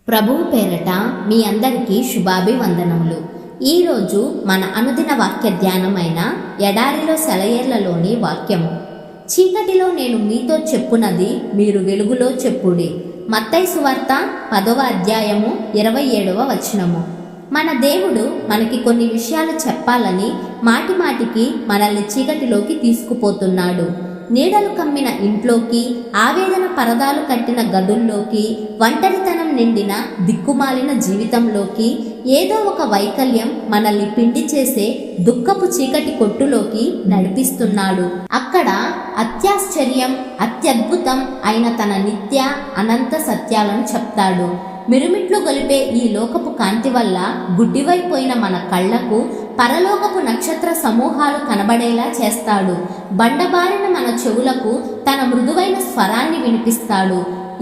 ప్రభువు పేరట మీ అందరికీ శుభాభివందనములు. ఈరోజు మన అనుదిన వాక్య ధ్యానమైన ఎడారిలో సెలయేర్లలోని వాక్యము. చీకటిలో నేను మీతో చెప్పునది మీరు వెలుగులో చెప్పుడి. మత్తయి సువార్త 10వ అధ్యాయము 27వ వచనము. మన దేవుడు మనకి కొన్ని విషయాలు చెప్పాలని మాటిమాటికి మనల్ని చీకటిలోకి తీసుకుపోతున్నాడు. నీడలు కమ్మిన ఇంట్లోకి, ఆవేదన పరదాలు కట్టిన గదుల్లోకి, ఒంటరితనం నిండిన దిక్కుమాలిన జీవితంలోకి, ఏదో ఒక వైకల్యం మనల్ని పిండి చేసే దుఃఖపు చీకటి కొట్టులోకి నడిపిస్తున్నాడు. అక్కడ అత్యాశ్చర్యం, అత్యద్భుతం అయిన తన నిత్య అనంత సత్యాలను చెప్తాడు. మిరుమిట్లు గొలిపే ఈ లోకపు కాంతి వల్ల గుడ్డివైపోయిన మన కళ్లకు పరలోకపు నక్షత్ర సమూహాలు కనబడేలా చేస్తాడు. బండబారిన మన చెవులకు తన మృదువైన స్వరాన్ని వినిపిస్తాడు.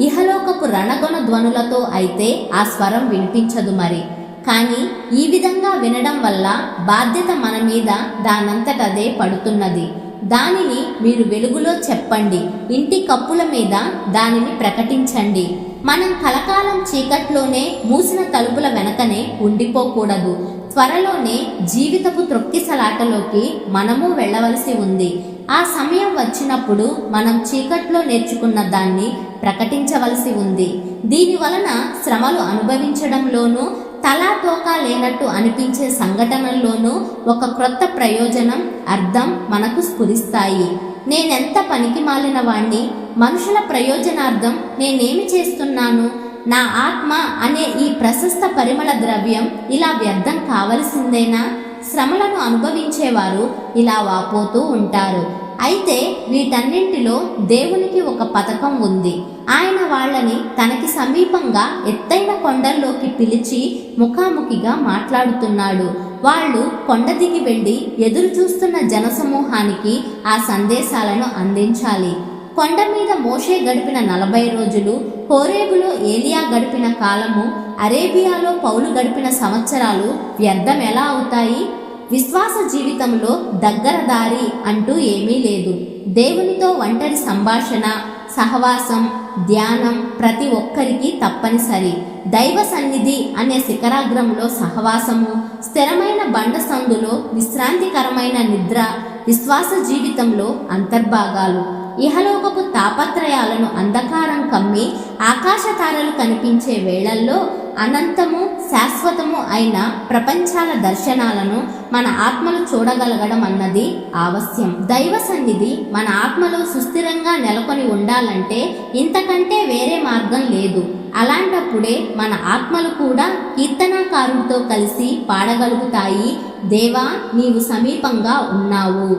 ఇహలోకపు రణగొన ధ్వనులతో అయితే ఆ స్వరం వినిపించదు మరి. కానీ ఈ విధంగా వినడం వల్ల బాధ్యత మన మీద దానంతటదే పడుతున్నది. దానిని మీరు వెలుగులో చెప్పండి, ఇంటి కప్పుల మీద దానిని ప్రకటించండి. మనం కలకాలం చీకట్లోనే, మూసిన తలుపుల వెనకనే ఉండిపోకూడదు. త్వరలోనే జీవితపు త్రొక్కిసలాటలోకి మనము వెళ్ళవలసి ఉంది. ఆ సమయం వచ్చినప్పుడు మనం చీకట్లో నేర్చుకున్న దాన్ని ప్రకటించవలసి ఉంది. దీని వలన శ్రమలు అనుభవించడంలోనూ, తలాతోకా లేనట్టు అనిపించే సంఘటనల్లోనూ ఒక క్రొత్త ప్రయోజనం, అర్థం మనకు స్ఫురిస్తాయి. నేనెంత పనికి మాలిన వాణ్ణి, మనుషుల ప్రయోజనార్థం నేనేమి చేస్తున్నాను? నా ఆత్మ అనే ఈ ప్రశస్త పరిమళ ద్రవ్యం ఇలా వ్యర్థం కావలసిందేనా? శ్రమలను అనుభవించేవారు ఇలా వాపోతూ ఉంటారు. అయితే వీటన్నింటిలో దేవునికి ఒక పథకం ఉంది. ఆయన వాళ్ళని తనకి సమీపంగా ఎత్తైన కొండల్లోకి పిలిచి ముఖాముఖిగా మాట్లాడుతున్నాడు. వాళ్ళు కొండ దిగి వెళ్ళి ఎదురు చూస్తున్న జనసమూహానికి ఆ సందేశాలను అందించాలి. కొండ మీద మోషే గడిపిన 40 రోజులు, హోరేబులో ఏలియా గడిపిన కాలము, అరేబియాలో పౌలు గడిపిన సంవత్సరాలు వ్యర్థం ఎలా అవుతాయి? విశ్వాస జీవితంలో దగ్గర దారి అంటూ ఏమీ లేదు. దేవునితో ఒంటరి సంభాషణ, సహవాసం, ధ్యానం ప్రతి ఒక్కరికి తప్పనిసరి. దైవ సన్నిధి అనే శిఖరాగ్రంలో సహవాసము, స్థిరమైన బండ సందులో విశ్రాంతికరమైన నిద్ర విశ్వాస జీవితంలో అంతర్భాగాలు. ఇహలోకపు తాపత్రయాలను అంధకారం కమ్మి ఆకాశ తారలు కనిపించే వేళల్లో అనంతము, శాశ్వతము అయిన ప్రపంచాల దర్శనాలను మన ఆత్మలు చూడగలగడం అన్నది ఆవశ్యం. దైవ సన్నిధి మన ఆత్మలో సుస్థిరంగా నెలకొని ఉండాలంటే ఇంతకంటే వేరే మార్గం లేదు. అలాంటప్పుడే మన ఆత్మలు కూడా కీర్తనాకారుడితో కలిసి పాడగలుగుతాయి, దేవా నీవు సమీపంగా ఉన్నావు.